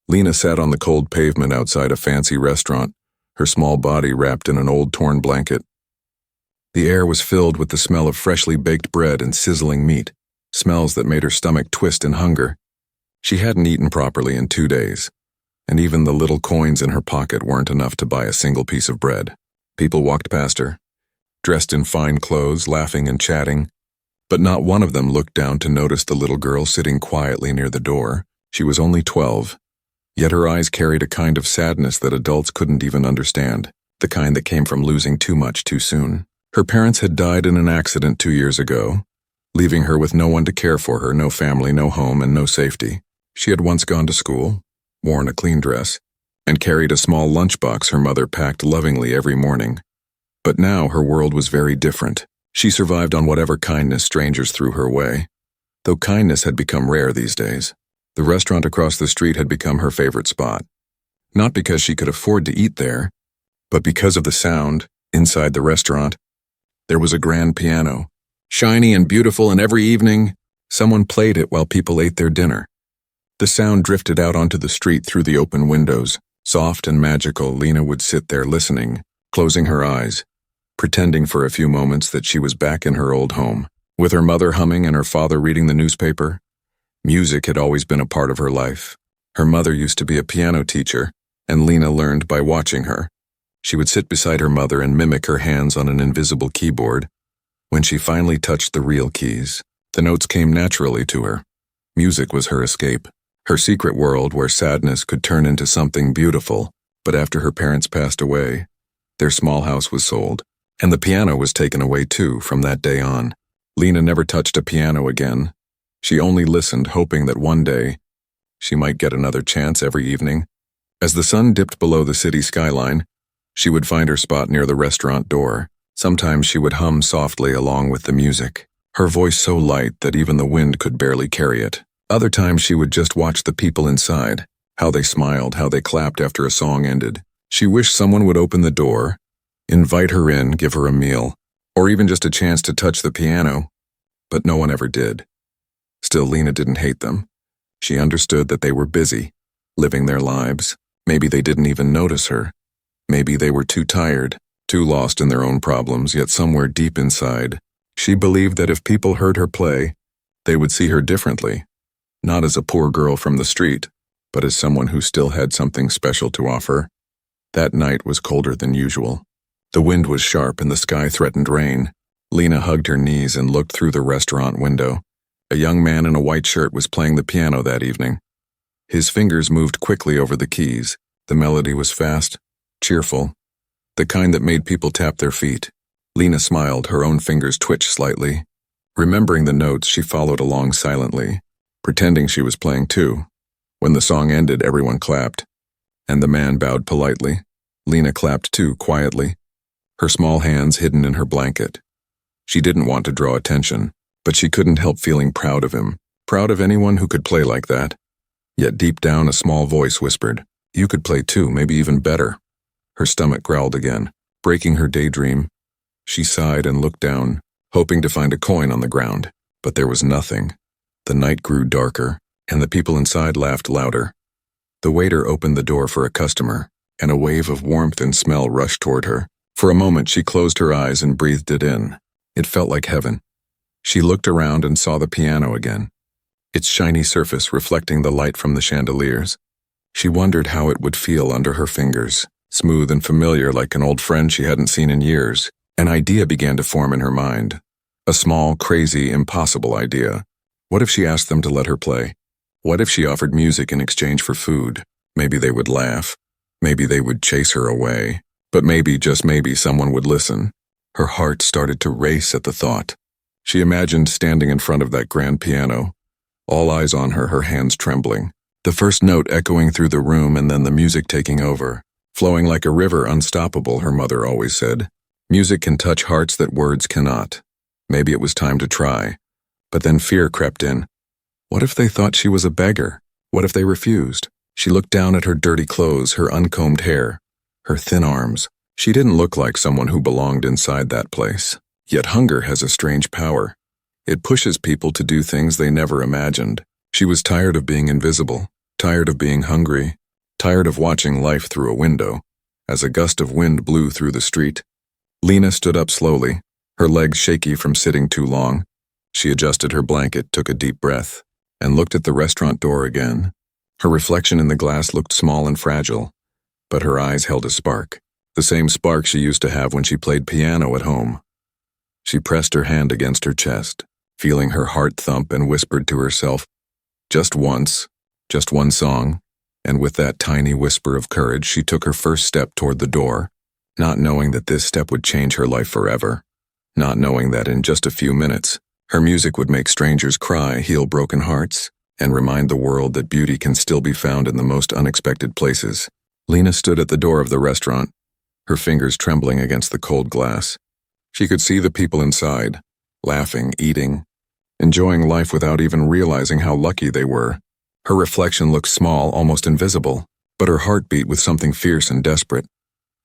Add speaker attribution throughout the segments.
Speaker 1: Lena sat on the cold pavement outside a fancy restaurant, her small body wrapped in an old torn blanket. The air was filled with the smell of freshly baked bread and sizzling meat, smells that made her stomach twist in hunger. She hadn't eaten properly in 2 days, and even the little coins in her pocket weren't enough to buy a single piece of bread. People walked past her, dressed in fine clothes, laughing and chatting, but not one of them looked down to notice the little girl sitting quietly near the door. She was only 12, yet her eyes carried a kind of sadness that adults couldn't even understand, the kind that came from losing too much too soon. Her parents had died in an accident 2 years ago, leaving her with no one to care for her, no family, no home, and no safety. She had once gone to school, worn a clean dress, and carried a small lunchbox her mother packed lovingly every morning. But now her world was very different. She survived on whatever kindness strangers threw her way, though kindness had become rare these days. The restaurant across the street had become her favorite spot, not because she could afford to eat there, but because of the sound. Inside the restaurant, there was a grand piano, shiny and beautiful, and every evening, someone played it while people ate their dinner. The sound drifted out onto the street through the open windows. Soft and magical, Lena would sit there listening, closing her eyes, pretending for a few moments that she was back in her old home, with her mother humming and her father reading the newspaper. Music had always been a part of her life. Her mother used to be a piano teacher, and Lena learned by watching her. She would sit beside her mother and mimic her hands on an invisible keyboard. When she finally touched the real keys, the notes came naturally to her. Music was her escape, her secret world where sadness could turn into something beautiful. But after her parents passed away, their small house was sold, and the piano was taken away too. From that day on, Lena never touched a piano again. She only listened, hoping that one day she might get another chance every evening. As the sun dipped below the city skyline, she would find her spot near the restaurant door. Sometimes she would hum softly along with the music, her voice so light that even the wind could barely carry it. Other times she would just watch the people inside, how they smiled, how they clapped after a song ended. She wished someone would open the door, invite her in, give her a meal, or even just a chance to touch the piano, but no one ever did. Still, Lena didn't hate them. She understood that they were busy, living their lives. Maybe they didn't even notice her. Maybe they were too tired, too lost in their own problems, yet somewhere deep inside, she believed that if people heard her play, they would see her differently, not as a poor girl from the street, but as someone who still had something special to offer. That night was colder than usual. The wind was sharp and the sky threatened rain. Lena hugged her knees and looked through the restaurant window. A young man in a white shirt was playing the piano that evening. His fingers moved quickly over the keys. The melody was fast, cheerful, the kind that made people tap their feet. Lena smiled, her own fingers twitched slightly. Remembering the notes, she followed along silently, pretending she was playing too. When the song ended, everyone clapped, and the man bowed politely. Lena clapped too, quietly, her small hands hidden in her blanket. She didn't want to draw attention, but she couldn't help feeling proud of him, proud of anyone who could play like that. Yet deep down, a small voice whispered, "You could play too, maybe even better." Her stomach growled again, breaking her daydream. She sighed and looked down, hoping to find a coin on the ground, but there was nothing. The night grew darker, and the people inside laughed louder. The waiter opened the door for a customer, and a wave of warmth and smell rushed toward her. For a moment, she closed her eyes and breathed it in. It felt like heaven. She looked around and saw the piano again, its shiny surface reflecting the light from the chandeliers. She wondered how it would feel under her fingers, smooth and familiar like an old friend she hadn't seen in years. An idea began to form in her mind. A small, crazy, impossible idea. What if she asked them to let her play? What if she offered music in exchange for food? Maybe they would laugh. Maybe they would chase her away. But maybe, just maybe, someone would listen. Her heart started to race at the thought. She imagined standing in front of that grand piano, all eyes on her, her hands trembling. The first note echoing through the room and then the music taking over. Flowing like a river, unstoppable, her mother always said. Music can touch hearts that words cannot. Maybe it was time to try. But then fear crept in. What if they thought she was a beggar? What if they refused? She looked down at her dirty clothes, her uncombed hair, her thin arms. She didn't look like someone who belonged inside that place. Yet hunger has a strange power. It pushes people to do things they never imagined. She was tired of being invisible, tired of being hungry, tired of watching life through a window. As a gust of wind blew through the street, Lena stood up slowly, her legs shaky from sitting too long. She adjusted her blanket, took a deep breath, and looked at the restaurant door again. Her reflection in the glass looked small and fragile, but her eyes held a spark, the same spark she used to have when she played piano at home. She pressed her hand against her chest, feeling her heart thump, and whispered to herself, "Just once, just one song." And with that tiny whisper of courage, she took her first step toward the door, not knowing that this step would change her life forever, not knowing that in just a few minutes, her music would make strangers cry, heal broken hearts, and remind the world that beauty can still be found in the most unexpected places. Lena stood at the door of the restaurant, her fingers trembling against the cold glass. She could see the people inside, laughing, eating, enjoying life without even realizing how lucky they were. Her reflection looked small, almost invisible, but her heart beat with something fierce and desperate.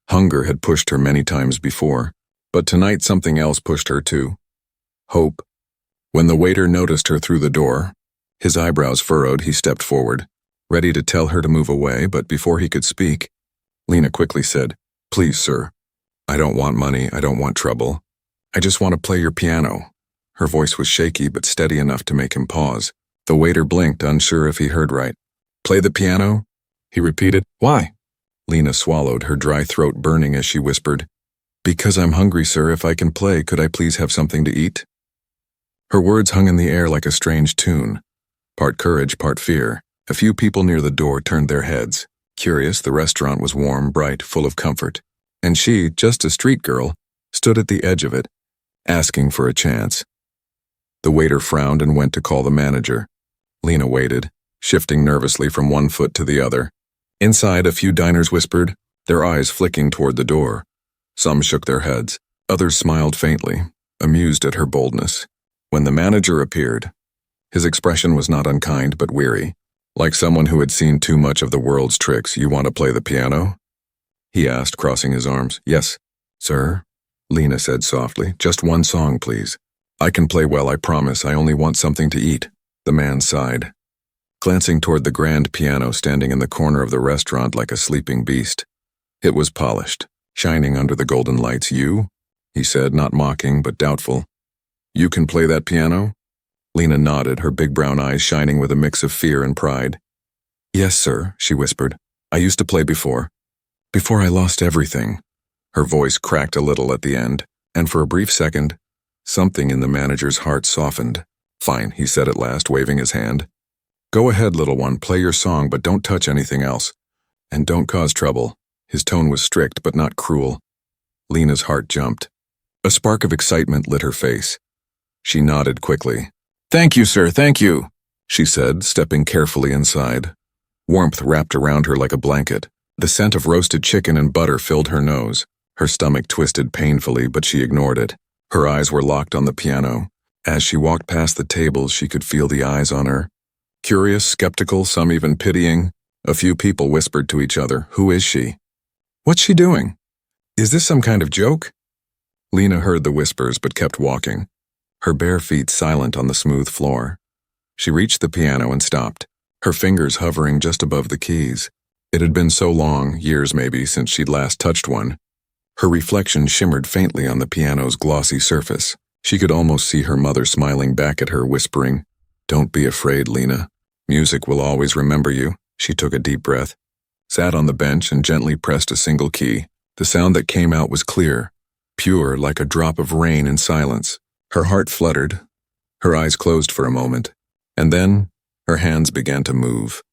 Speaker 1: Hunger had pushed her many times before, but tonight something else pushed her too. Hope. When the waiter noticed her through the door, his eyebrows furrowed, he stepped forward, ready to tell her to move away, but before he could speak, Lena quickly said, "Please, sir. I don't want money, I don't want trouble. I just want to play your piano." Her voice was shaky but steady enough to make him pause. The waiter blinked, unsure if he heard right. "Play the piano?" he repeated. "Why?" Lena swallowed, her dry throat burning as she whispered, "Because I'm hungry, sir. If I can play, could I please have something to eat?" Her words hung in the air like a strange tune, part courage, part fear. A few people near the door turned their heads. Curious, the restaurant was warm, bright, full of comfort. And she, just a street girl, stood at the edge of it, asking for a chance. The waiter frowned and went to call the manager. Lena waited, shifting nervously from one foot to the other. Inside, a few diners whispered, their eyes flicking toward the door. Some shook their heads. Others smiled faintly, amused at her boldness. When the manager appeared, his expression was not unkind but weary, like someone who had seen too much of the world's tricks. "You want to play the piano?" he asked, crossing his arms. "Yes, sir," Lena said softly. "Just one song, please. I can play well, I promise. I only want something to eat." The man sighed, glancing toward the grand piano standing in the corner of the restaurant like a sleeping beast. It was polished, shining under the golden lights. "You?" he said, not mocking but doubtful. "You can play that piano?" Lena nodded, her big brown eyes shining with a mix of fear and pride. "Yes, sir," she whispered. "I used to play before I lost everything." Her voice cracked a little at the end, and for a brief second, something in the manager's heart softened. "Fine," he said at last, waving his hand. "Go ahead, little one, play your song, but don't touch anything else. And don't cause trouble." His tone was strict but not cruel. Lena's heart jumped. A spark of excitement lit her face. She nodded quickly. "Thank you, sir, thank you," she said, stepping carefully inside. Warmth wrapped around her like a blanket. The scent of roasted chicken and butter filled her nose. Her stomach twisted painfully, but she ignored it. Her eyes were locked on the piano. As she walked past the tables, she could feel the eyes on her. Curious, skeptical, some even pitying. A few people whispered to each other, "Who is she? What's she doing? Is this some kind of joke?" Lena heard the whispers but kept walking, her bare feet silent on the smooth floor. She reached the piano and stopped, her fingers hovering just above the keys. It had been so long, years maybe, since she'd last touched one. Her reflection shimmered faintly on the piano's glossy surface. She could almost see her mother smiling back at her, whispering, "Don't be afraid, Lena. Music will always remember you." She took a deep breath, sat on the bench, and gently pressed a single key. The sound that came out was clear, pure, like a drop of rain in silence. Her heart fluttered, her eyes closed for a moment, and then her hands began to move.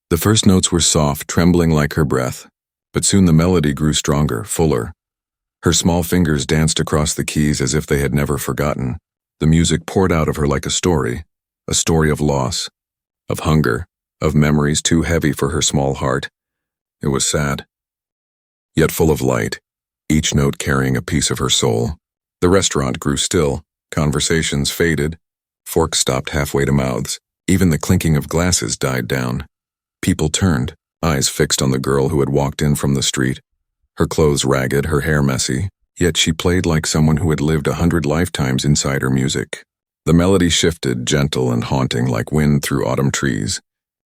Speaker 1: The first notes were soft, trembling like her breath, but soon the melody grew stronger, fuller. Her small fingers danced across the keys as if they had never forgotten. The music poured out of her like a story of loss, of hunger, of memories too heavy for her small heart. It was sad, yet full of light, each note carrying a piece of her soul. The restaurant grew still, conversations faded, forks stopped halfway to mouths, even the clinking of glasses died down. People turned, eyes fixed on the girl who had walked in from the street. Her clothes ragged, her hair messy, yet she played like someone who had lived 100 lifetimes inside her music. The melody shifted, gentle and haunting like wind through autumn trees.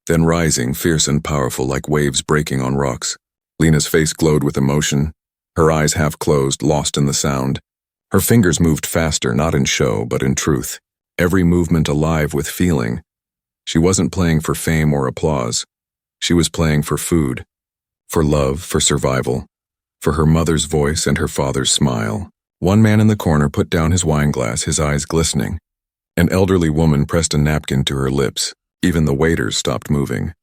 Speaker 1: then rising, fierce and powerful like waves breaking on rocks. Lena's face glowed with emotion, her eyes half closed, lost in the sound. Her fingers moved faster, not in show, but in truth, every movement alive with feeling. She wasn't playing for fame or applause. She was playing for food, for love, for survival, for her mother's voice and her father's smile. One man in the corner put down his wine glass, his eyes glistening. An elderly woman pressed a napkin to her lips. Even the waiters stopped moving.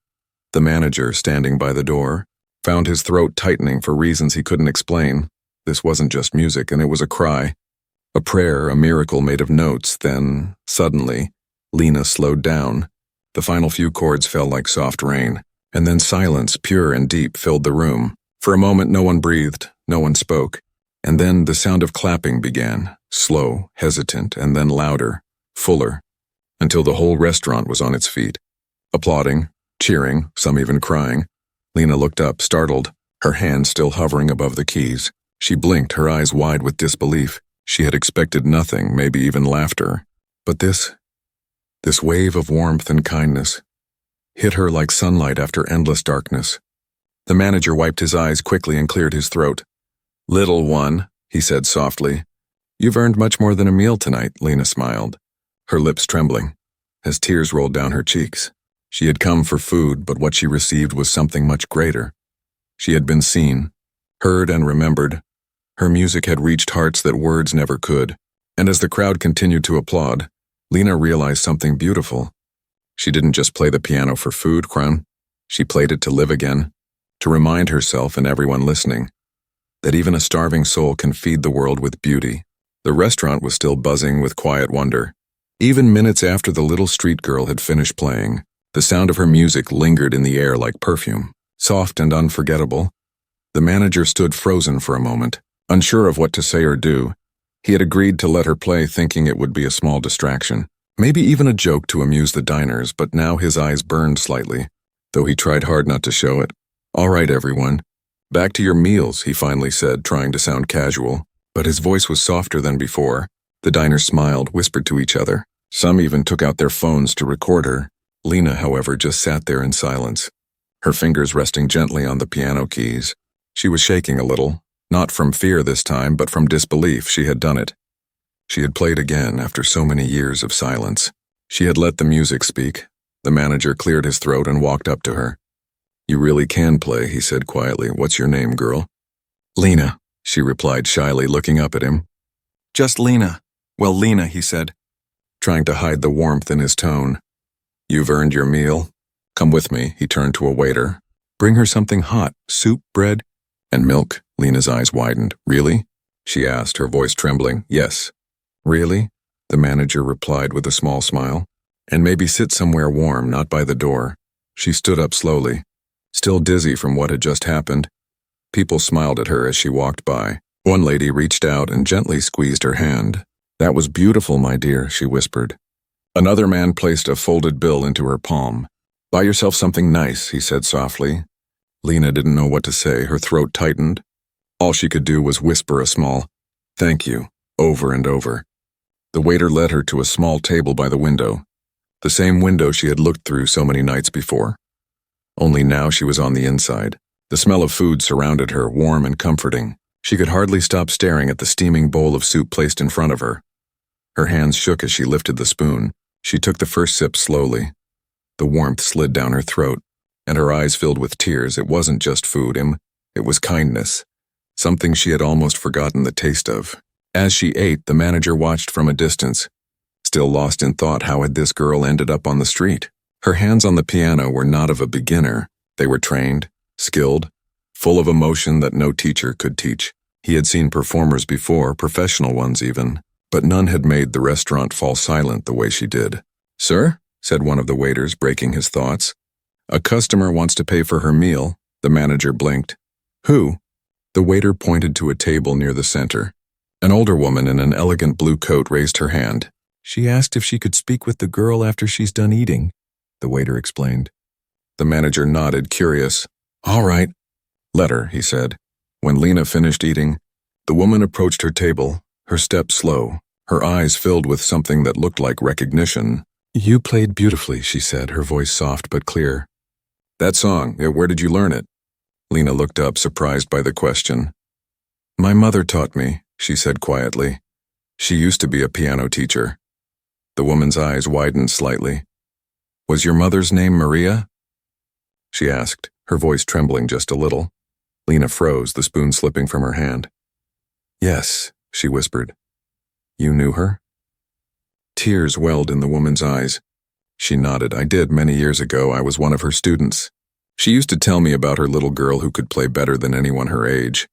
Speaker 1: The manager, standing by the door, found his throat tightening for reasons he couldn't explain. This wasn't just music, and it was a cry. A prayer, a miracle made of notes. Then, suddenly, Lena slowed down. The final few chords fell like soft rain, and then silence, pure and deep, filled the room. For a moment no one breathed, no one spoke, and then the sound of clapping began, slow, hesitant, and then louder, fuller, until the whole restaurant was on its feet. Applauding, cheering, some even crying. Lena looked up, startled, her hand still hovering above the keys. She blinked, her eyes wide with disbelief. She had expected nothing, maybe even laughter. But this wave of warmth and kindness hit her like sunlight after endless darkness. The manager wiped his eyes quickly and cleared his throat. "Little one," he said softly. "You've earned much more than a meal tonight," Lena smiled, her lips trembling, as tears rolled down her cheeks. She had come for food, but what she received was something much greater. She had been seen, heard and remembered. Her music had reached hearts that words never could. And as the crowd continued to applaud, Lena realized something beautiful. She didn't just play the piano for food, Crown. She played it to live again, to remind herself and everyone listening that even a starving soul can feed the world with beauty. The restaurant was still buzzing with quiet wonder. Even minutes after the little street girl had finished playing, the sound of her music lingered in the air like perfume, soft and unforgettable. The manager stood frozen for a moment, unsure of what to say or do. He had agreed to let her play, thinking it would be a small distraction, maybe even a joke to amuse the diners, but now his eyes burned slightly, though he tried hard not to show it. "All right, everyone. Back to your meals," he finally said, trying to sound casual, but his voice was softer than before. The diners smiled, whispered to each other. Some even took out their phones to record her. Lena, however, just sat there in silence, her fingers resting gently on the piano keys. She was shaking a little, not from fear this time, but from disbelief. She had done it. She had played again after so many years of silence. She had let the music speak. The manager cleared his throat and walked up to her. "You really can play," he said quietly. "What's your name, girl?" "Lena," she replied shyly, looking up at him. "Just Lena." "Well, Lena," he said, trying to hide the warmth in his tone. "You've earned your meal. Come with me," he turned to a waiter. "Bring her something hot, soup, bread, and milk." Lena's eyes widened. "Really?" she asked, her voice trembling. "Yes." "Really?" the manager replied with a small smile. "And maybe sit somewhere warm, not by the door." She stood up slowly, still dizzy from what had just happened. People smiled at her as she walked by. One lady reached out and gently squeezed her hand. "That was beautiful, my dear," she whispered. Another man placed a folded bill into her palm. "Buy yourself something nice," he said softly. Lena didn't know what to say, her throat tightened. All she could do was whisper a small, "Thank you," over and over. The waiter led her to a small table by the window, the same window she had looked through so many nights before. Only now she was on the inside. The smell of food surrounded her, warm and comforting. She could hardly stop staring at the steaming bowl of soup placed in front of her. Her hands shook as she lifted the spoon. She took the first sip slowly. The warmth slid down her throat, and her eyes filled with tears. It wasn't just food, it was kindness, something she had almost forgotten the taste of. As she ate, the manager watched from a distance, still lost in thought. How had this girl ended up on the street? Her hands on the piano were not of a beginner. They were trained, skilled, full of emotion that no teacher could teach. He had seen performers before, professional ones even, but none had made the restaurant fall silent the way she did. "Sir?" said one of the waiters, breaking his thoughts. "A customer wants to pay for her meal." The manager blinked. "Who?" The waiter pointed to a table near the center. An older woman in an elegant blue coat raised her hand. "She asked if she could speak with the girl after she's done eating," the waiter explained. The manager nodded, curious. "All right." "Let her," he said. When Lena finished eating, the woman approached her table, her step slow, her eyes filled with something that looked like recognition. "You played beautifully," she said, her voice soft but clear. That song, where did you learn it? Lena looked up, surprised by the question. My mother taught me, she said quietly. She used to be a piano teacher. The woman's eyes widened slightly. Was your mother's name Maria? She asked, her voice trembling just a little. Lena froze, the spoon slipping from her hand. Yes, she whispered. You knew her? Tears welled in the woman's eyes. She nodded. I did many years ago. I was one of her students. She used to tell me about her little girl who could play better than anyone her age.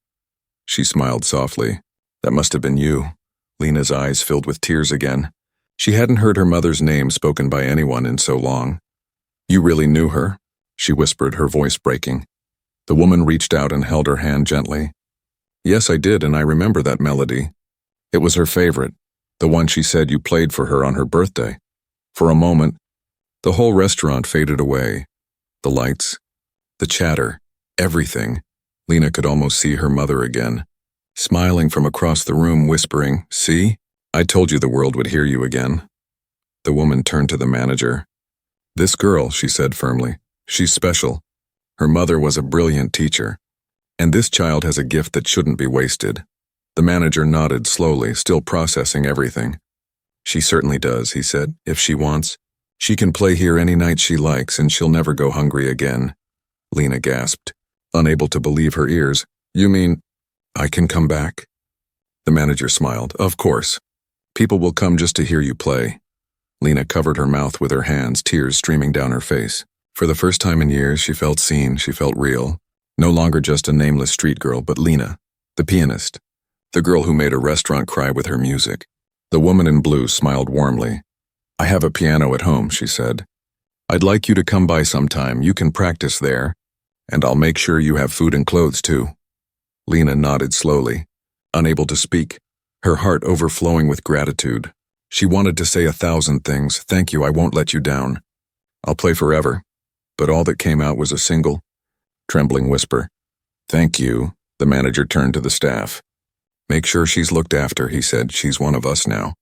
Speaker 1: She smiled softly. That must have been you. Lena's eyes filled with tears again. She hadn't heard her mother's name spoken by anyone in so long. You really knew her? She whispered, her voice breaking. The woman reached out and held her hand gently. Yes, I did, and I remember that melody. It was her favorite, the one she said you played for her on her birthday. For a moment, the whole restaurant faded away. The lights, the chatter, everything. Lena could almost see her mother again, smiling from across the room, whispering, See? I told you the world would hear you again. The woman turned to the manager. This girl, she said firmly, she's special. Her mother was a brilliant teacher. And this child has a gift that shouldn't be wasted. The manager nodded slowly, still processing everything. She certainly does, he said, if she wants. She can play here any night she likes, and she'll never go hungry again. Lena gasped, unable to believe her ears. You mean, I can come back? The manager smiled. Of course. People will come just to hear you play. Lena covered her mouth with her hands, tears streaming down her face. For the first time in years, she felt seen, she felt real. No longer just a nameless street girl, but Lena, the pianist, the girl who made a restaurant cry with her music. The woman in blue smiled warmly. I have a piano at home, she said. I'd like you to come by sometime. You can practice there, and I'll make sure you have food and clothes too. Lena nodded slowly, unable to speak, her heart overflowing with gratitude. She wanted to say 1,000 things. Thank you, I won't let you down. I'll play forever. But all that came out was a single, trembling whisper. Thank you. The manager turned to the staff. Make sure she's looked after, he said. She's one of us now.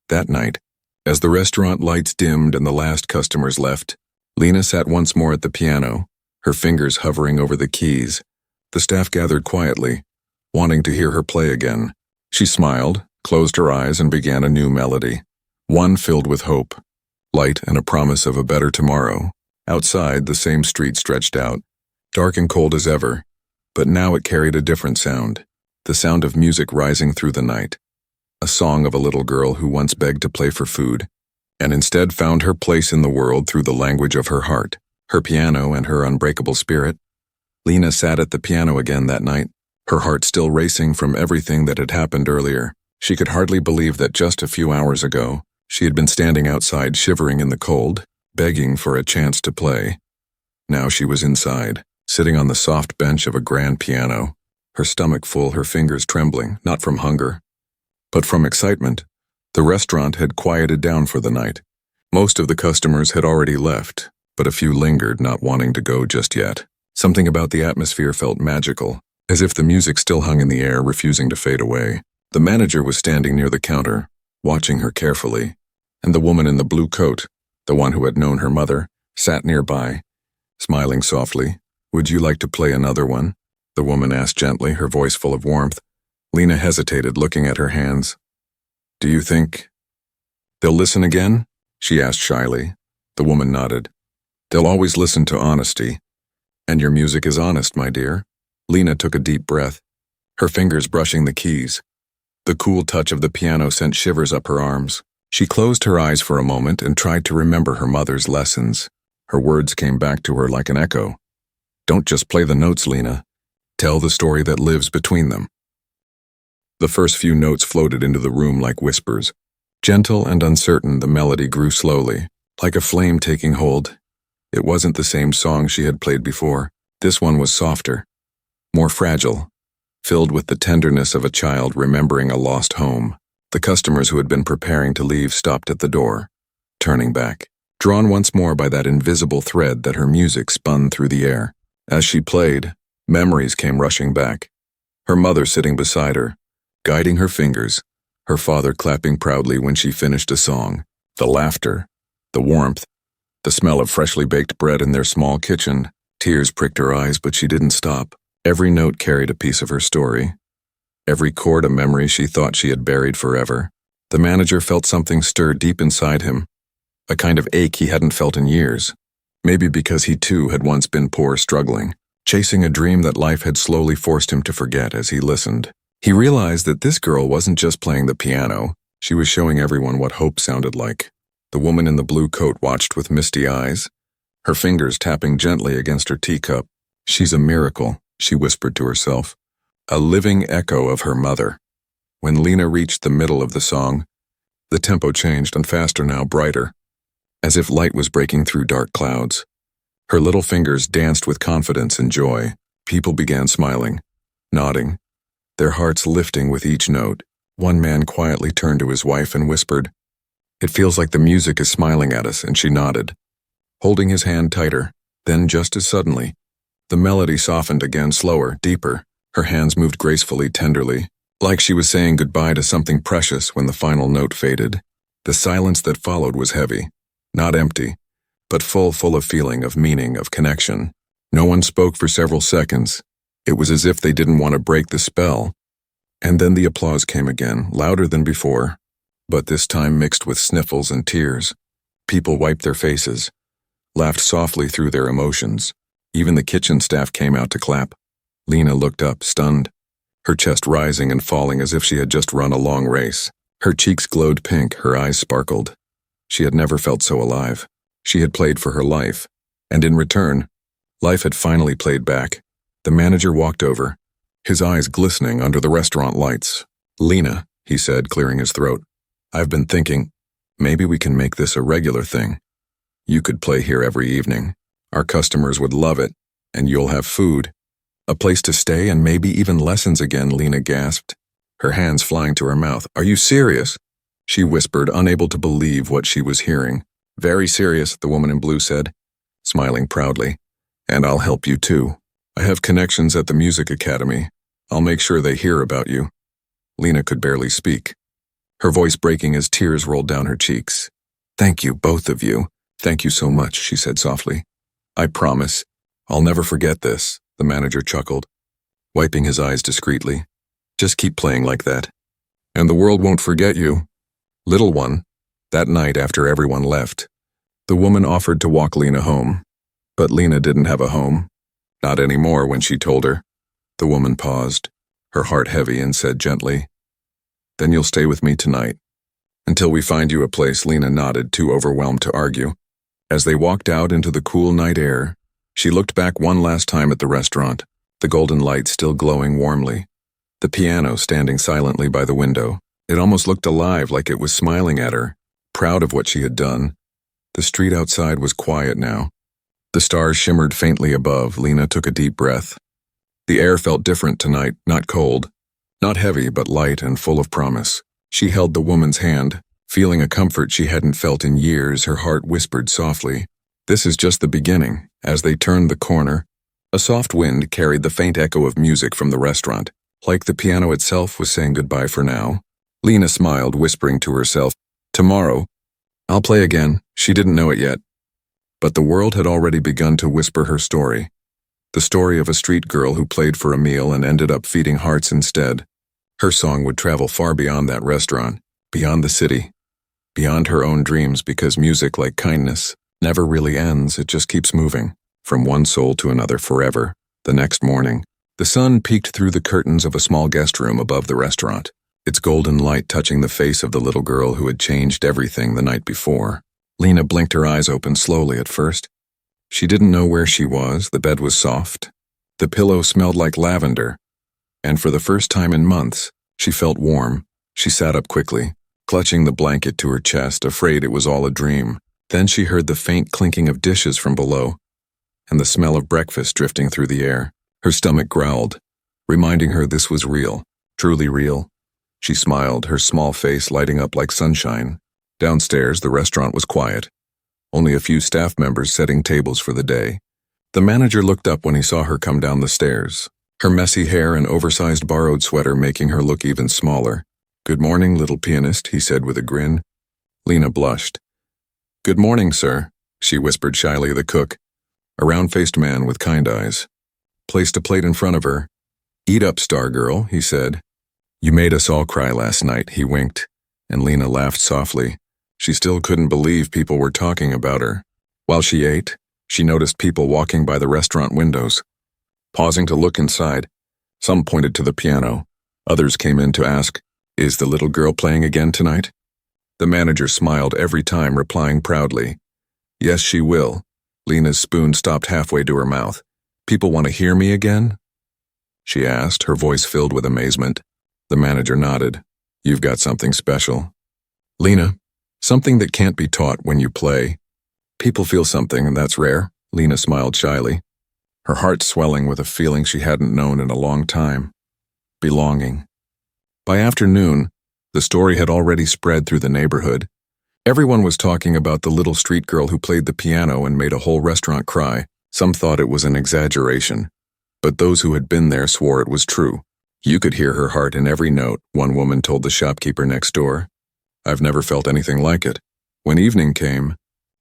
Speaker 1: That night, as the restaurant lights dimmed and the last customers left, Lena sat once more at the piano, her fingers hovering over the keys. The staff gathered quietly, wanting to hear her play again. She smiled, closed her eyes, and began a new melody, one filled with hope, light and a promise of a better tomorrow. Outside, the same street stretched out, dark and cold as ever, but now it carried a different sound, the sound of music rising through the night, a song of a little girl who once begged to play for food, and instead found her place in the world through the language of her heart, her piano and her unbreakable spirit. Lena sat at the piano again that night, her heart still racing from everything that had happened earlier. She could hardly believe that just a few hours ago, she had been standing outside shivering in the cold, begging for a chance to play. Now she was inside, sitting on the soft bench of a grand piano, her stomach full, her fingers trembling, not from hunger, but from excitement. The restaurant had quieted down for the night. Most of the customers had already left, but a few lingered, not wanting to go just yet. Something about the atmosphere felt magical, as if the music still hung in the air, refusing to fade away. The manager was standing near the counter, watching her carefully, and the woman in the blue coat, the one who had known her mother, sat nearby, smiling softly. Would you like to play another one? The woman asked gently, her voice full of warmth. Lena hesitated, looking at her hands. Do you think they'll listen again? She asked shyly. The woman nodded. They'll always listen to honesty. And your music is honest, my dear. Lena took a deep breath, her fingers brushing the keys. The cool touch of the piano sent shivers up her arms. She closed her eyes for a moment and tried to remember her mother's lessons. Her words came back to her like an echo. Don't just play the notes, Lena. Tell the story that lives between them. The first few notes floated into the room like whispers. Gentle and uncertain, the melody grew slowly, like a flame taking hold. It wasn't the same song she had played before. This one was softer, more fragile, filled with the tenderness of a child remembering a lost home. The customers who had been preparing to leave stopped at the door, turning back, drawn once more by that invisible thread that her music spun through the air. As she played, memories came rushing back. Her mother sitting beside her, guiding her fingers, her father clapping proudly when she finished a song, the laughter, the warmth, the smell of freshly baked bread in their small kitchen. Tears pricked her eyes, but she didn't stop. Every note carried a piece of her story. Every chord a memory she thought she had buried forever. The manager felt something stir deep inside him, a kind of ache he hadn't felt in years. Maybe because he too had once been poor, struggling, chasing a dream that life had slowly forced him to forget. As he listened, he realized that this girl wasn't just playing the piano, she was showing everyone what hope sounded like. The woman in the blue coat watched with misty eyes, her fingers tapping gently against her teacup. "She's a miracle," she whispered to herself, a living echo of her mother. When Lena reached the middle of the song, the tempo changed, and faster now, brighter, as if light was breaking through dark clouds. Her little fingers danced with confidence and joy. People began smiling, nodding, their hearts lifting with each note. One man quietly turned to his wife and whispered, "It feels like the music is smiling at us," and she nodded, holding his hand tighter. Then, just as suddenly, the melody softened again, slower, deeper. Her hands moved gracefully, tenderly, like she was saying goodbye to something precious. When the final note faded, the silence that followed was heavy, not empty, but full of feeling, of meaning, of connection. No one spoke for several seconds. It was as if they didn't want to break the spell. And then the applause came again, louder than before, but this time mixed with sniffles and tears. People wiped their faces, laughed softly through their emotions. Even the kitchen staff came out to clap. Lena looked up, stunned, her chest rising and falling as if she had just run a long race. Her cheeks glowed pink, her eyes sparkled. She had never felt so alive. She had played for her life, and in return, life had finally played back. The manager walked over, his eyes glistening under the restaurant lights. "Lena," he said, clearing his throat, "I've been thinking, maybe we can make this a regular thing. You could play here every evening. Our customers would love it, and you'll have food, a place to stay, and maybe even lessons again." Lena gasped, her hands flying to her mouth. "Are you serious?" she whispered, unable to believe what she was hearing. "Very serious," the woman in blue said, smiling proudly. "And I'll help you too. I have connections at the music academy. I'll make sure they hear about you." Lena could barely speak, her voice breaking as tears rolled down her cheeks. "Thank you, both of you. Thank you so much," she said softly. "I promise, I'll never forget this," the manager chuckled, wiping his eyes discreetly. "Just keep playing like that, and the world won't forget you." "Little one." That night, after everyone left, the woman offered to walk Lena home. But Lena didn't have a home. Not anymore. When she told her, the woman paused, her heart heavy, and said gently, "Then you'll stay with me tonight, until we find you a place." Lena nodded, too overwhelmed to argue. As they walked out into the cool night air, she looked back one last time at the restaurant, the golden light still glowing warmly, the piano standing silently by the window. It almost looked alive, like it was smiling at her, proud of what she had done. The street outside was quiet now. The stars shimmered faintly above. Lena took a deep breath. The air felt different tonight, not cold, not heavy, but light and full of promise. She held the woman's hand, feeling a comfort she hadn't felt in years. Her heart whispered softly, "This is just the beginning." As they turned the corner, a soft wind carried the faint echo of music from the restaurant, like the piano itself was saying goodbye for now. Lena smiled, whispering to herself, "Tomorrow, I'll play again." She didn't know it yet, but the world had already begun to whisper her story. The story of a street girl who played for a meal and ended up feeding hearts instead. Her song would travel far beyond that restaurant, beyond the city, beyond her own dreams, because music, like kindness, never really ends. It just keeps moving, from one soul to another forever. The next morning, the sun peeked through the curtains of a small guest room above the restaurant, its golden light touching the face of the little girl who had changed everything the night before. Lena blinked her eyes open slowly at first. She didn't know where she was. The bed was soft. The pillow smelled like lavender. And for the first time in months, she felt warm. She sat up quickly, clutching the blanket to her chest, afraid it was all a dream. Then she heard the faint clinking of dishes from below, and the smell of breakfast drifting through the air. Her stomach growled, reminding her this was real, truly real. She smiled, her small face lighting up like sunshine. Downstairs, the restaurant was quiet. Only a few staff members setting tables for the day. The manager looked up when he saw her come down the stairs, her messy hair and oversized borrowed sweater making her look even smaller. "Good morning, little pianist," he said with a grin. Lena blushed. "Good morning, sir," she whispered shyly. The cook, A round-faced man with kind eyes. Placed a plate in front of her. "Eat up, star girl," he said. "You made us all cry last night," he winked, and Lena laughed softly. She still couldn't believe people were talking about her. While she ate, she noticed people walking by the restaurant windows. Pausing to look inside, some pointed to the piano. Others came in to ask, "Is the little girl playing again tonight?" The manager smiled every time, replying proudly, "Yes, she will." Lena's spoon stopped halfway to her mouth. "People want to hear me again?" she asked, her voice filled with amazement. The manager nodded. "You've got something special, Lena. Something that can't be taught when you play." "People feel something, and that's rare." Lena smiled shyly, her heart swelling with a feeling she hadn't known in a long time. Belonging. By afternoon, the story had already spread through the neighborhood. Everyone was talking about the little street girl who played the piano and made a whole restaurant cry. Some thought it was an exaggeration, but those who had been there swore it was true. "You could hear her heart in every note," one woman told the shopkeeper next door. "I've never felt anything like it." When evening came,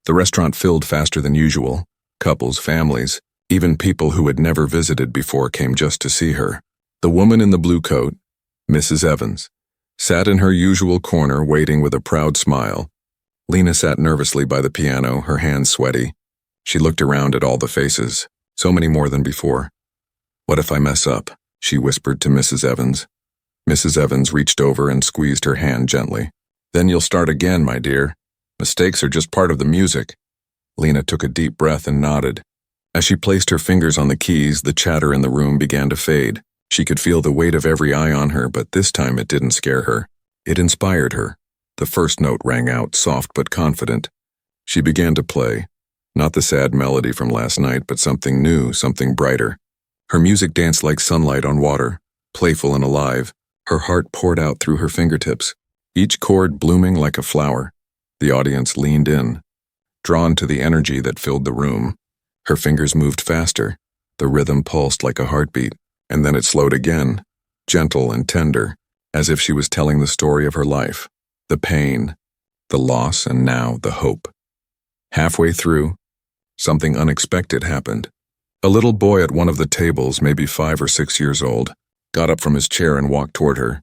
Speaker 1: the restaurant filled faster than usual. Couples, families, even people who had never visited before came just to see her. The woman in the blue coat, Mrs. Evans, sat in her usual corner waiting with a proud smile. Lena sat nervously by the piano, her hands sweaty. She looked around at all the faces, so many more than before. "What if I mess up?" she whispered to Mrs. Evans. Mrs. Evans reached over and squeezed her hand gently. "Then you'll start again, my dear. Mistakes are just part of the music." Lena took a deep breath and nodded. As she placed her fingers on the keys, the chatter in the room began to fade. She could feel the weight of every eye on her, but this time it didn't scare her. It inspired her. The first note rang out, soft but confident. She began to play. Not the sad melody from last night, but something new, something brighter. Her music danced like sunlight on water, playful and alive. Her heart poured out through her fingertips, each chord blooming like a flower. The audience leaned in, drawn to the energy that filled the room. Her fingers moved faster. The rhythm pulsed like a heartbeat, and then it slowed again, gentle and tender, as if she was telling the story of her life. The pain, the loss, and now the hope. Halfway through, something unexpected happened. A little boy at one of the tables, maybe 5 or 6 years old, got up from his chair and walked toward her.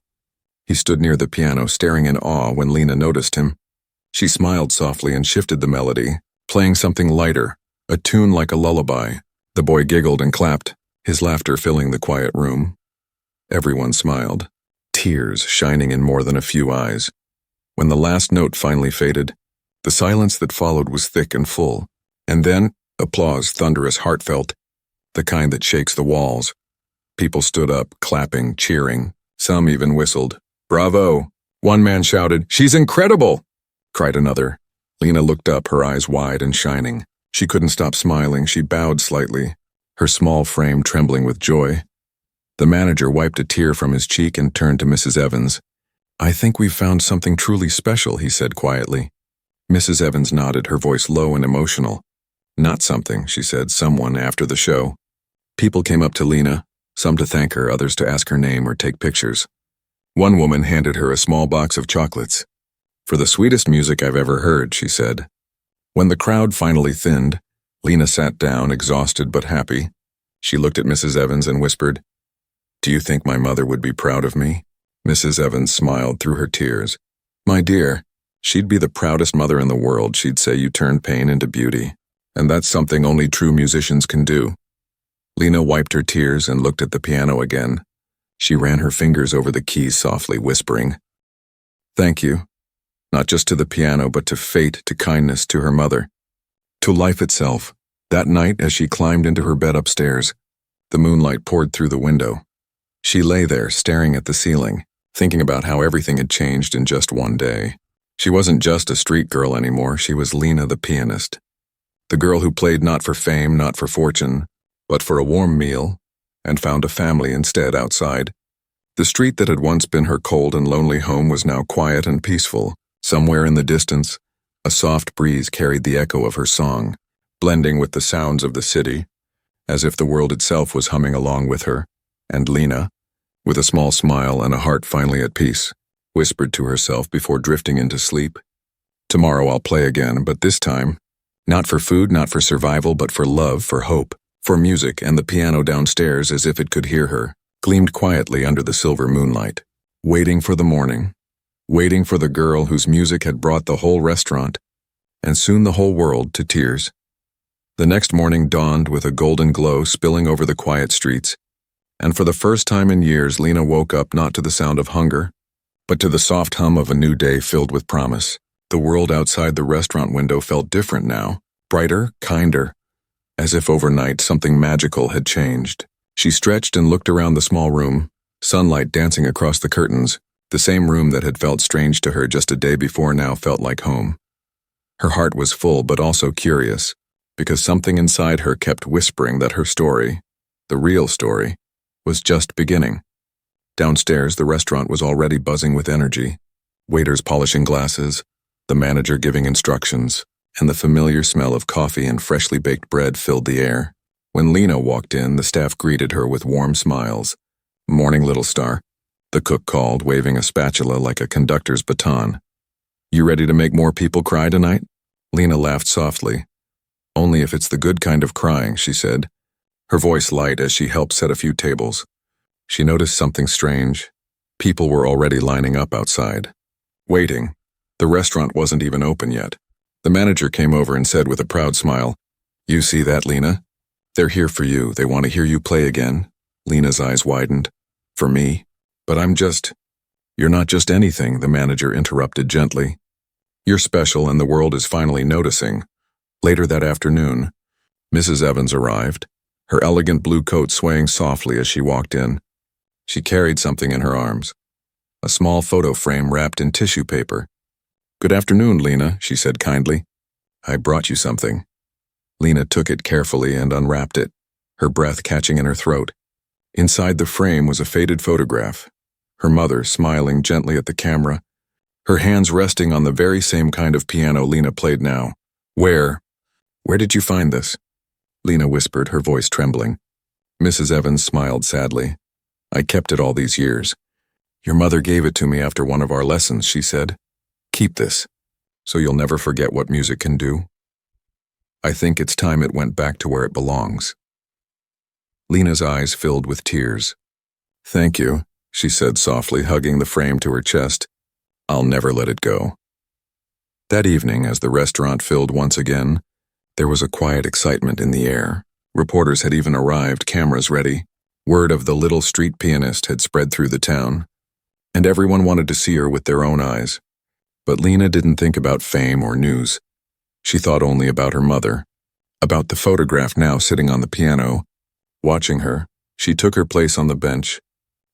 Speaker 1: He stood near the piano, staring in awe when Lena noticed him. She smiled softly and shifted the melody, playing something lighter, a tune like a lullaby. The boy giggled and clapped, his laughter filling the quiet room. Everyone smiled, tears shining in more than a few eyes. When the last note finally faded, the silence that followed was thick and full, and then applause, thunderous, heartfelt, the kind that shakes the walls. People stood up, clapping, cheering. Some even whistled. "Bravo!" One man shouted. "She's incredible!" cried another. Lena looked up, her eyes wide and shining. She couldn't stop smiling. She bowed slightly, her small frame trembling with joy. The manager wiped a tear from his cheek and turned to Mrs. Evans. "I think we've found something truly special," he said quietly. Mrs. Evans nodded, her voice low and emotional. "Not something," she said, "someone after the show." People came up to Lena, some to thank her, others to ask her name or take pictures. One woman handed her a small box of chocolates. "For the sweetest music I've ever heard," she said. When the crowd finally thinned, Lena sat down, exhausted but happy. She looked at Mrs. Evans and whispered, "Do you think my mother would be proud of me?" Mrs. Evans smiled through her tears. "My dear, she'd be the proudest mother in the world. She'd say you turned pain into beauty. And that's something only true musicians can do." Lena wiped her tears and looked at the piano again. She ran her fingers over the keys softly, whispering, "Thank you. Not just to the piano, but to fate, to kindness, to her mother, to life itself." That night, as she climbed into her bed upstairs, the moonlight poured through the window. She lay there, staring at the ceiling, thinking about how everything had changed in just one day. She wasn't just a street girl anymore. She was Lena the pianist. The girl who played not for fame, not for fortune, but for a warm meal, and found a family instead outside. The street that had once been her cold and lonely home was now quiet and peaceful. Somewhere in the distance, a soft breeze carried the echo of her song, blending with the sounds of the city, as if the world itself was humming along with her. And Lena, with a small smile and a heart finally at peace, whispered to herself before drifting into sleep, "Tomorrow I'll play again, but this time, Not for food, not for survival, but for love, for hope, for music, and the piano downstairs, as if it could hear her, gleamed quietly under the silver moonlight, waiting for the morning, waiting for the girl whose music had brought the whole restaurant, and soon the whole world, to tears. The next morning dawned with a golden glow spilling over the quiet streets, and for the first time in years Lena woke up not to the sound of hunger, but to the soft hum of a new day filled with promise. The world outside the restaurant window felt different now, brighter, kinder, as if overnight something magical had changed. She stretched and looked around the small room, sunlight dancing across the curtains. The same room that had felt strange to her just a day before now felt like home. Her heart was full but also curious, because something inside her kept whispering that her story, the real story, was just beginning. Downstairs, the restaurant was already buzzing with energy. Waiters polishing glasses, the manager giving instructions, and the familiar smell of coffee and freshly baked bread filled the air. When Lena walked in, the staff greeted her with warm smiles. "Morning, little star," the cook called, waving a spatula like a conductor's baton. "You ready to make more people cry tonight?" Lena laughed softly. "Only if it's the good kind of crying," she said, her voice light as she helped set a few tables. She noticed something strange. People were already lining up outside, waiting. The restaurant wasn't even open yet. The manager came over and said with a proud smile, "You see that, Lena? They're here for you. They want to hear you play again." Lena's eyes widened. "For me? But You're not just anything," the manager interrupted gently. "You're special, and the world is finally noticing." Later that afternoon, Mrs. Evans arrived, her elegant blue coat swaying softly as she walked in. She carried something in her arms, a small photo frame wrapped in tissue paper. "Good afternoon, Lena," she said kindly. "I brought you something." Lena took it carefully and unwrapped it, her breath catching in her throat. Inside the frame was a faded photograph, her mother smiling gently at the camera, her hands resting on the very same kind of piano Lena played now. Where did you find this?" Lena whispered, her voice trembling. Mrs. Evans smiled sadly. "I kept it all these years. Your mother gave it to me after one of our lessons," she said. "Keep this, so you'll never forget what music can do. I think it's time it went back to where it belongs." Lena's eyes filled with tears. "Thank you," she said softly, hugging the frame to her chest. "I'll never let it go." That evening, as the restaurant filled once again, there was a quiet excitement in the air. Reporters had even arrived, cameras ready. Word of the little street pianist had spread through the town, and everyone wanted to see her with their own eyes. But Lena didn't think about fame or news. She thought only about her mother, about the photograph now sitting on the piano. Watching her, she took her place on the bench.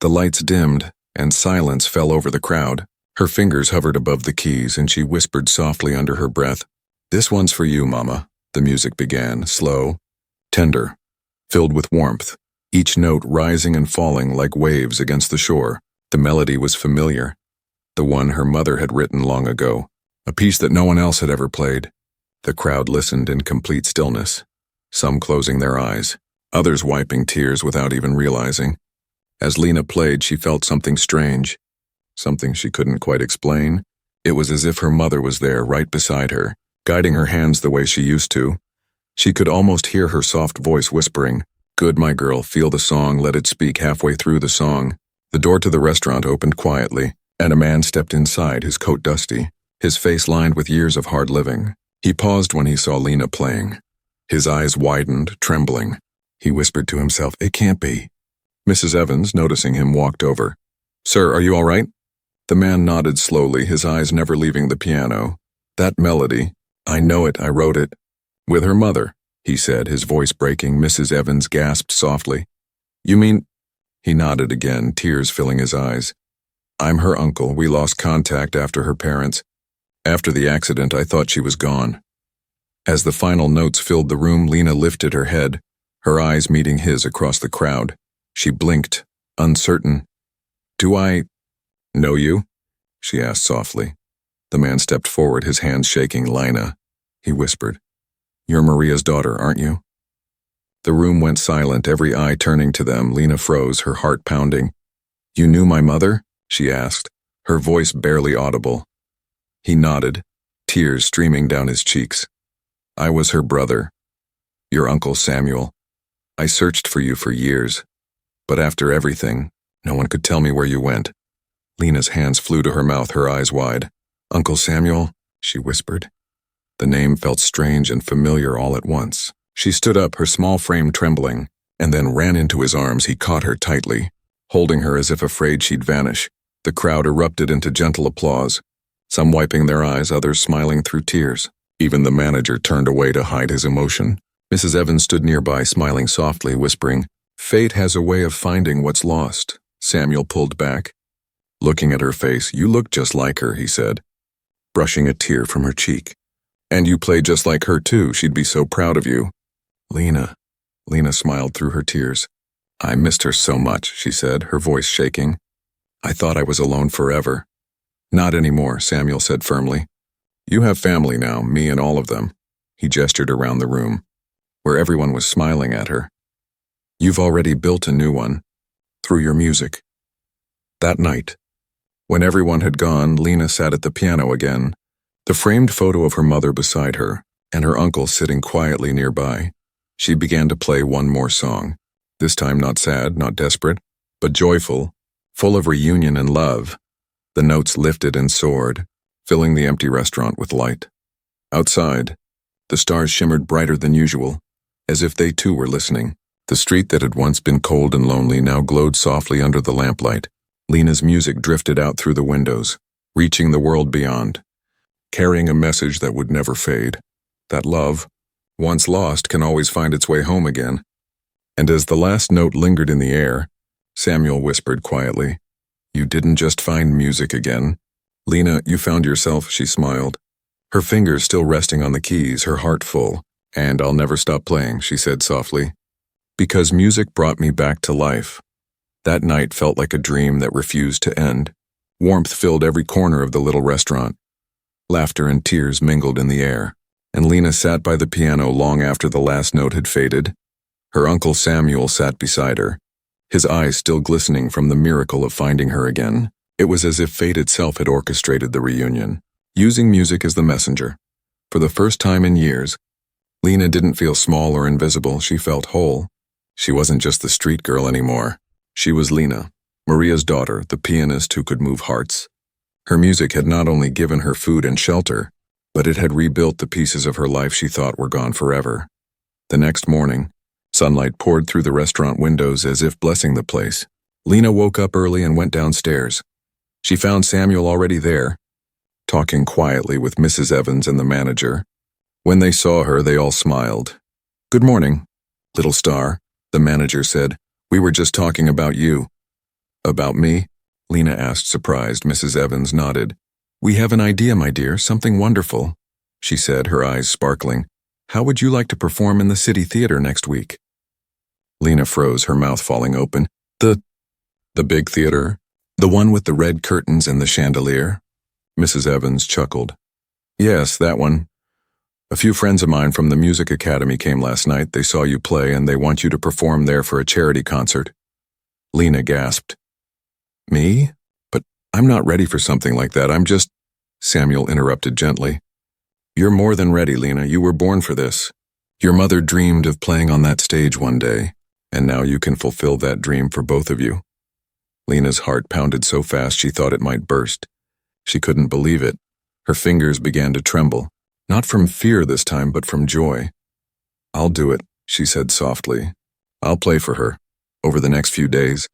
Speaker 1: The lights dimmed, and silence fell over the crowd. Her fingers hovered above the keys, and she whispered softly under her breath, "This one's for you, Mama." The music began, slow, tender, filled with warmth, each note rising and falling like waves against the shore. The melody was familiar, the one her mother had written long ago, a piece that no one else had ever played. The crowd listened in complete stillness, some closing their eyes, others wiping tears without even realizing. As Lena played, she felt something strange, something she couldn't quite explain. It was as if her mother was there right beside her, guiding her hands the way she used to. She could almost hear her soft voice whispering, "Good, my girl, feel the song, let it speak." Halfway through the song, the door to the restaurant opened quietly, and a man stepped inside, his coat dusty, his face lined with years of hard living. He paused when he saw Lena playing. His eyes widened, trembling. He whispered to himself, "It can't be." Mrs. Evans, noticing him, walked over. "Sir, are you all right?" The man nodded slowly, his eyes never leaving the piano. "That melody, I know it, I wrote it." "With her mother," he said, his voice breaking. Mrs. Evans gasped softly. "You mean—" He nodded again, tears filling his eyes. "I'm her uncle. We lost contact after her parents. After the accident, I thought she was gone." As the final notes filled the room, Lena lifted her head, her eyes meeting his across the crowd. She blinked, uncertain. "Do I know you?" she asked softly. The man stepped forward, his hands shaking. "Lina," he whispered. "You're Maria's daughter, aren't you?" The room went silent, every eye turning to them. Lena froze, her heart pounding. "You knew my mother?" she asked, her voice barely audible. He nodded, tears streaming down his cheeks. I was her brother, your Uncle Samuel. I searched for you for years, but after everything, no one could tell me where you went. Lena's hands flew to her mouth, her eyes wide. Uncle Samuel, she whispered. The name felt strange and familiar all at once. She stood up, her small frame trembling, and then ran into his arms. He caught her tightly, holding her as if afraid she'd vanish. The crowd erupted into gentle applause, some wiping their eyes, others smiling through tears. Even the manager turned away to hide his emotion. Mrs. Evans stood nearby, smiling softly, whispering, "Fate has a way of finding what's lost." Samuel pulled back. Looking at her face, "You look just like her," he said, brushing a tear from her cheek. "And you play just like her too. She'd be so proud of you." Lena smiled through her tears. "I missed her so much," she said, her voice shaking. "I thought I was alone forever." "Not anymore," Samuel said firmly. "You have family now, me and all of them." He gestured around the room, where everyone was smiling at her. "You've already built a new one, through your music." That night, when everyone had gone, Lena sat at the piano again, the framed photo of her mother beside her, and her uncle sitting quietly nearby. She began to play one more song, this time not sad, not desperate, but joyful, full of reunion and love. The notes lifted and soared, filling the empty restaurant with light. Outside, the stars shimmered brighter than usual, as if they too were listening. The street that had once been cold and lonely now glowed softly under the lamplight. Lena's music drifted out through the windows, reaching the world beyond, carrying a message that would never fade, that love, once lost, can always find its way home again. And as the last note lingered in the air, Samuel whispered quietly, "You didn't just find music again. Lena, you found yourself," she smiled, her fingers still resting on the keys, her heart full. "And I'll never stop playing," she said softly, "because music brought me back to life." That night felt like a dream that refused to end. Warmth filled every corner of the little restaurant. Laughter and tears mingled in the air, and Lena sat by the piano long after the last note had faded. Her Uncle Samuel sat beside her, his eyes still glistening from the miracle of finding her again. It was as if fate itself had orchestrated the reunion, using music as the messenger. For the first time in years, Lena didn't feel small or invisible. She felt whole. She wasn't just the street girl anymore. She was Lena, Maria's daughter, the pianist who could move hearts. Her music had not only given her food and shelter, but it had rebuilt the pieces of her life she thought were gone forever. The next morning, sunlight poured through the restaurant windows as if blessing the place. Lena woke up early and went downstairs. She found Samuel already there, talking quietly with Mrs. Evans and the manager. When they saw her, they all smiled. "Good morning, little star," the manager said. "We were just talking about you." "About me?" Lena asked, surprised. Mrs. Evans nodded. "We have an idea, my dear, something wonderful," she said, her eyes sparkling. "How would you like to perform in the City Theater next week?" Lena froze, her mouth falling open. The big theater? The one with the red curtains and the chandelier?" Mrs. Evans chuckled. "Yes, that one. A few friends of mine from the music academy came last night. They saw you play and they want you to perform there for a charity concert." Lena gasped. "Me? But I'm not ready for something like that. I'm just—" Samuel interrupted gently. "You're more than ready, Lena. You were born for this. Your mother dreamed of playing on that stage one day, and now you can fulfill that dream for both of you." Lena's heart pounded so fast she thought it might burst. She couldn't believe it. Her fingers began to tremble. Not from fear this time, but from joy. "I'll do it," she said softly. "I'll play for her." Over the next few days,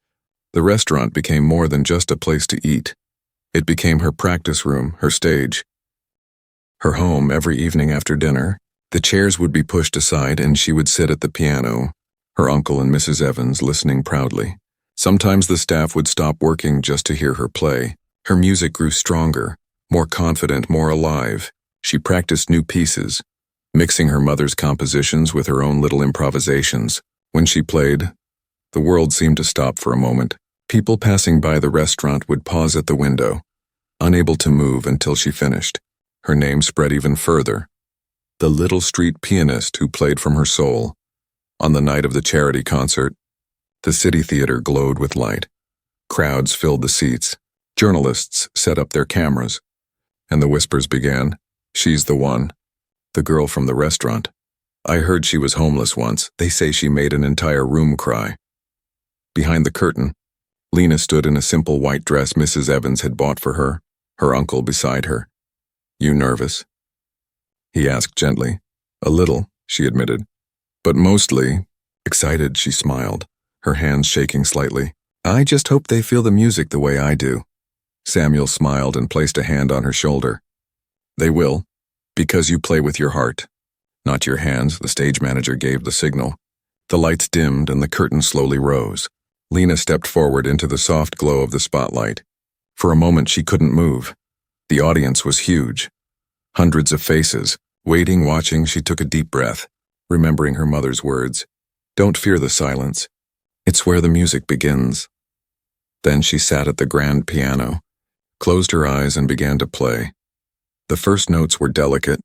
Speaker 1: the restaurant became more than just a place to eat. It became her practice room, her stage, her home. Every evening after dinner, the chairs would be pushed aside and she would sit at the piano, her uncle and Mrs. Evans listening proudly. Sometimes the staff would stop working just to hear her play. Her music grew stronger, more confident, more alive. She practiced new pieces, mixing her mother's compositions with her own little improvisations. When she played, the world seemed to stop for a moment. People passing by the restaurant would pause at the window, unable to move until she finished. Her name spread even further. The little street pianist who played from her soul. On the night of the charity concert, the City Theater glowed with light. Crowds filled the seats. Journalists set up their cameras, and the whispers began. "She's the one." The girl from the restaurant. I heard she was homeless once. They say she made an entire room cry. Behind the curtain, Lena stood in a simple white dress Mrs. Evans had bought for her uncle beside her. "You nervous?" he asked gently. "A little," she admitted. "But mostly excited," she smiled, her hands shaking slightly. "I just hope they feel the music the way I do." Samuel smiled and placed a hand on her shoulder. "They will, because you play with your heart, not your hands." The stage manager gave the signal. The lights dimmed and the curtain slowly rose. Lena stepped forward into the soft glow of the spotlight. For a moment she couldn't move. The audience was huge. Hundreds of faces, waiting, watching. She took a deep breath, remembering her mother's words. "Don't fear the silence. It's where the music begins." Then she sat at the grand piano, closed her eyes and began to play. The first notes were delicate,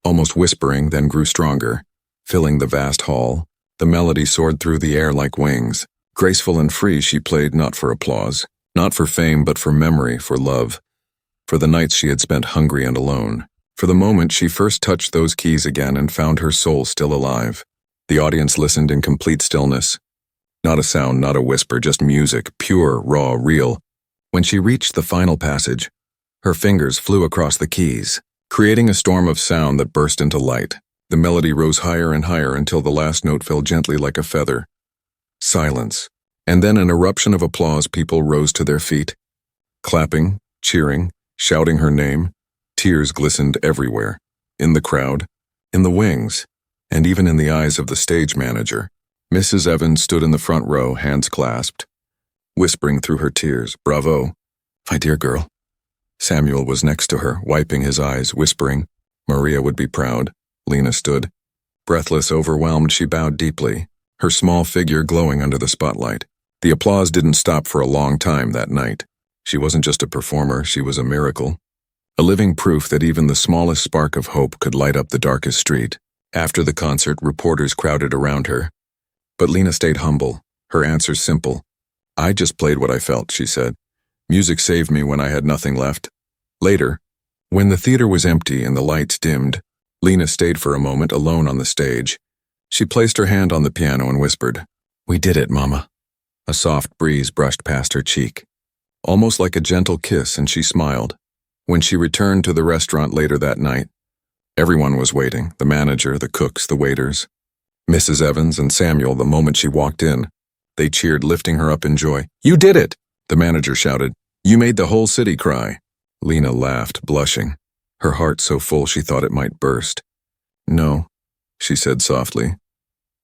Speaker 1: almost whispering, then grew stronger, filling the vast hall. The melody soared through the air like wings. Graceful and free, she played not for applause, not for fame, but for memory, for love, for the nights she had spent hungry and alone, for the moment she first touched those keys again and found her soul still alive. The audience listened in complete stillness. Not a sound, not a whisper, just music, pure, raw, real. When she reached the final passage, her fingers flew across the keys, creating a storm of sound that burst into light. The melody rose higher and higher until the last note fell gently like a feather. Silence. And then an eruption of applause. People rose to their feet, clapping, cheering, shouting her name. Tears glistened everywhere, in the crowd, in the wings, and even in the eyes of the stage manager. Mrs. Evans stood in the front row, hands clasped, whispering through her tears, "Bravo, my dear girl." Samuel was next to her, wiping his eyes, whispering, "Maria would be proud." Lena stood. Breathless, overwhelmed, she bowed deeply, her small figure glowing under the spotlight. The applause didn't stop for a long time that night. She wasn't just a performer, she was a miracle. A living proof that even the smallest spark of hope could light up the darkest street. After the concert, reporters crowded around her. But Lena stayed humble, her answers simple. "I just played what I felt," she said. "Music saved me when I had nothing left." Later, when the theater was empty and the lights dimmed, Lena stayed for a moment alone on the stage. She placed her hand on the piano and whispered, "We did it, Mama." A soft breeze brushed past her cheek, almost like a gentle kiss, and she smiled. When she returned to the restaurant later that night, everyone was waiting, the manager, the cooks, the waiters. Mrs. Evans and Samuel, the moment she walked in, they cheered, lifting her up in joy. "You did it!" the manager shouted. "You made the whole city cry." Lena laughed, blushing, her heart so full she thought it might burst. "No," she said softly.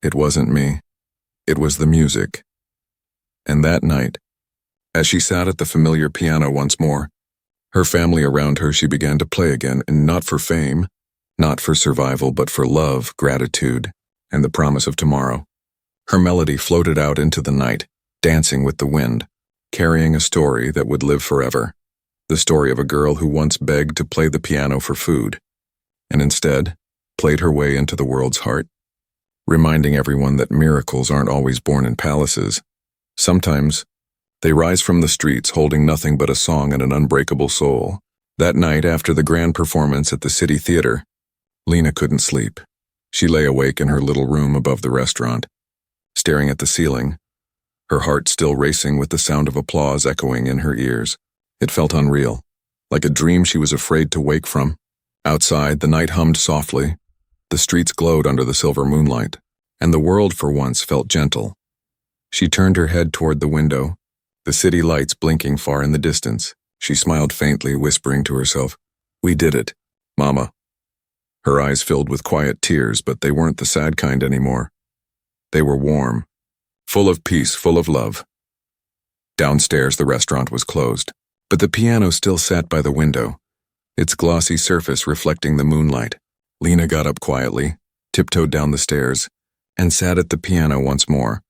Speaker 1: "It wasn't me. It was the music." And that night, as she sat at the familiar piano once more, her family around her, she began to play again, and not for fame, not for survival, but for love, gratitude, and the promise of tomorrow. Her melody floated out into the night, dancing with the wind, carrying a story that would live forever. The story of a girl who once begged to play the piano for food, and instead played her way into the world's heart, reminding everyone that miracles aren't always born in palaces. Sometimes they rise from the streets holding nothing but a song and an unbreakable soul. That night, after the grand performance at the City Theater, Lena couldn't sleep. She lay awake in her little room above the restaurant, staring at the ceiling, her heart still racing with the sound of applause echoing in her ears. It felt unreal, like a dream she was afraid to wake from. Outside, the night hummed softly, the streets glowed under the silver moonlight, and the world for once felt gentle. She turned her head toward the window, the city lights blinking far in the distance. She smiled faintly, whispering to herself, "We did it, Mama." Her eyes filled with quiet tears, but they weren't the sad kind anymore. They were warm, full of peace, full of love. Downstairs, the restaurant was closed, but the piano still sat by the window, its glossy surface reflecting the moonlight. Lena got up quietly, tiptoed down the stairs, and sat at the piano once more.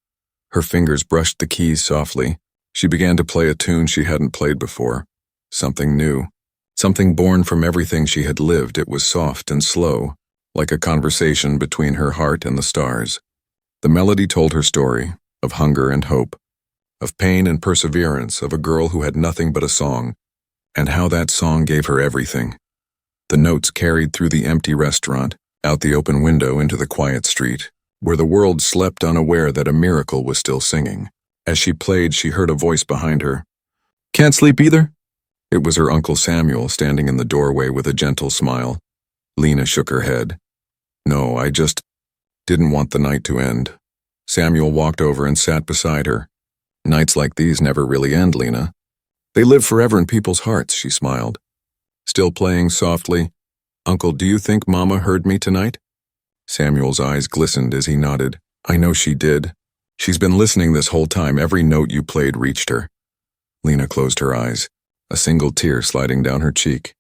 Speaker 1: Her fingers brushed the keys softly. She began to play a tune she hadn't played before, something new, something born from everything she had lived. It was soft and slow, like a conversation between her heart and the stars. The melody told her story of hunger and hope, of pain and perseverance, of a girl who had nothing but a song, and how that song gave her everything. The notes carried through the empty restaurant, out the open window into the quiet street, where the world slept unaware that a miracle was still singing. As she played, she heard a voice behind her. "Can't sleep either?" It was her Uncle Samuel standing in the doorway with a gentle smile. Lena shook her head. "No, I just didn't want the night to end." Samuel walked over and sat beside her. "Nights like these never really end, Lena. They live forever in people's hearts," she smiled. Still playing softly, "Uncle, do you think Mama heard me tonight?" Samuel's eyes glistened as he nodded. "I know she did. She's been listening this whole time. Every note you played reached her." Lena closed her eyes, a single tear sliding down her cheek.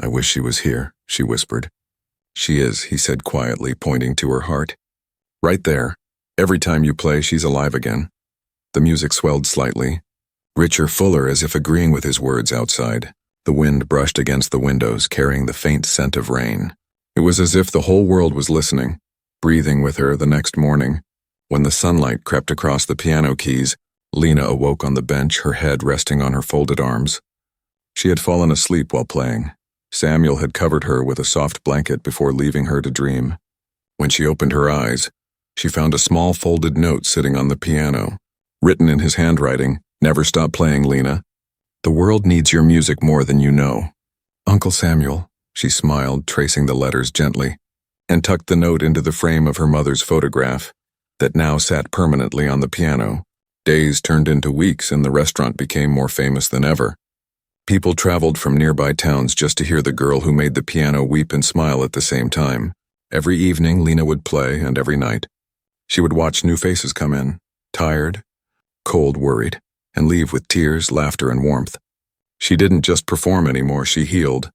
Speaker 1: "I wish she was here," she whispered. "She is," he said quietly, pointing to her heart. "Right there. Every time you play, she's alive again." The music swelled slightly, richer, fuller, as if agreeing with his words outside. The wind brushed against the windows, carrying the faint scent of rain. It was as if the whole world was listening, breathing with her. The next morning, when the sunlight crept across the piano keys, Lena awoke on the bench, her head resting on her folded arms. She had fallen asleep while playing. Samuel had covered her with a soft blanket before leaving her to dream. When she opened her eyes, she found a small folded note sitting on the piano. Written in his handwriting, "Never stop playing, Lena. The world needs your music more than you know." "Uncle Samuel," she smiled, tracing the letters gently, and tucked the note into the frame of her mother's photograph that now sat permanently on the piano. Days turned into weeks and the restaurant became more famous than ever. People traveled from nearby towns just to hear the girl who made the piano weep and smile at the same time. Every evening, Lena would play, and every night, she would watch new faces come in, tired, cold, worried, and leave with tears, laughter, and warmth. She didn't just perform anymore, she healed.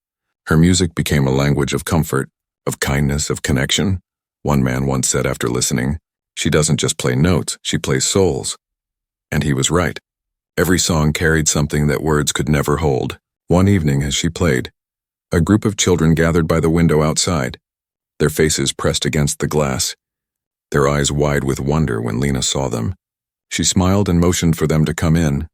Speaker 1: Her music became a language of comfort, of kindness, of connection. One man once said after listening, "She doesn't just play notes, she plays souls." And he was right. Every song carried something that words could never hold. One evening as she played, a group of children gathered by the window outside, their faces pressed against the glass, their eyes wide with wonder when Lena saw them. She smiled and motioned for them to come in.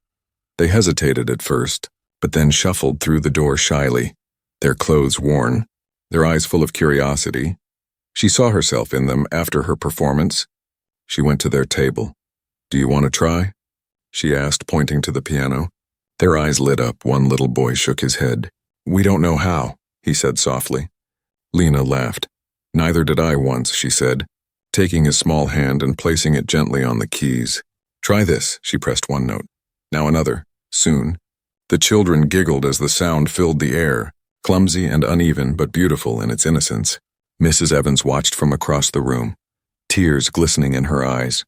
Speaker 1: They hesitated at first, but then shuffled through the door shyly, their clothes worn, their eyes full of curiosity. She saw herself in them after her performance. She went to their table. "Do you want to try?" she asked, pointing to the piano. Their eyes lit up. One little boy shook his head. "We don't know how," he said softly. Lena laughed. "Neither did I once," she said, taking his small hand and placing it gently on the keys. "Try this," she pressed one note. "Now another. Soon." The children giggled as the sound filled the air, clumsy and uneven but beautiful in its innocence. Mrs. Evans watched from across the room, tears glistening in her eyes.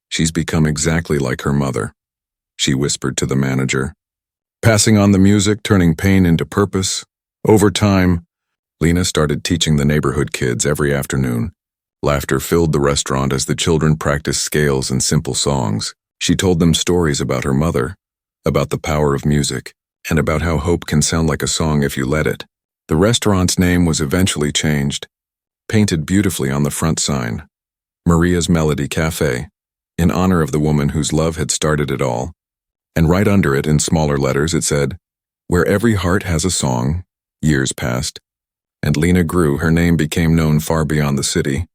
Speaker 1: "She's become exactly like her mother," she whispered to the manager. Passing on the music, turning pain into purpose. Over time, Lena started teaching the neighborhood kids every afternoon. Laughter filled the restaurant as the children practiced scales and simple songs. She told them stories about her mother, about the power of music, and about how hope can sound like a song if you let it. The restaurant's name was eventually changed, painted beautifully on the front sign, Maria's Melody Cafe, in honor of the woman whose love had started it all. And right under it, in smaller letters, it said, "Where every heart has a song." Years passed, and Lena grew. Her name became known far beyond the city.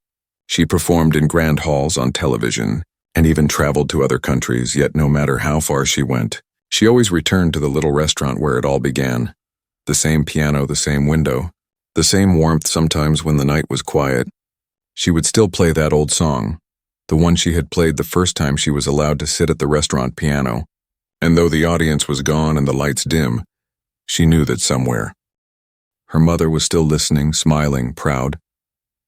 Speaker 1: She performed in grand halls, on television, and even traveled to other countries, yet no matter how far she went, she always returned to the little restaurant where it all began. The same piano, the same window, the same warmth. Sometimes when the night was quiet, she would still play that old song, the one she had played the first time she was allowed to sit at the restaurant piano. And though the audience was gone and the lights dim, she knew that somewhere her mother was still listening, smiling, proud.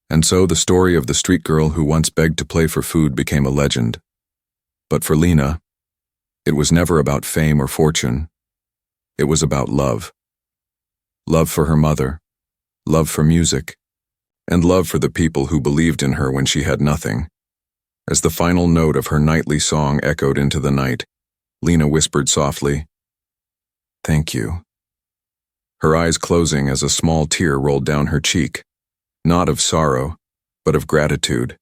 Speaker 1: And so the story of the street girl who once begged to play for food became a legend. But for Lena, it was never about fame or fortune. It was about love. Love for her mother, love for music, and love for the people who believed in her when she had nothing. As the final note of her nightly song echoed into the night, Lena whispered softly, "Thank you," her eyes closing as a small tear rolled down her cheek, not of sorrow, but of gratitude.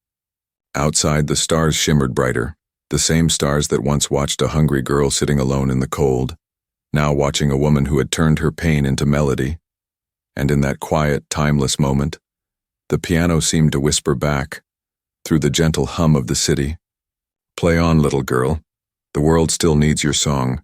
Speaker 1: Outside, the stars shimmered brighter, the same stars that once watched a hungry girl sitting alone in the cold, now watching a woman who had turned her pain into melody. And in that quiet, timeless moment, The piano seemed to whisper back, through the gentle hum of the city. Play on, little girl. The world still needs your song.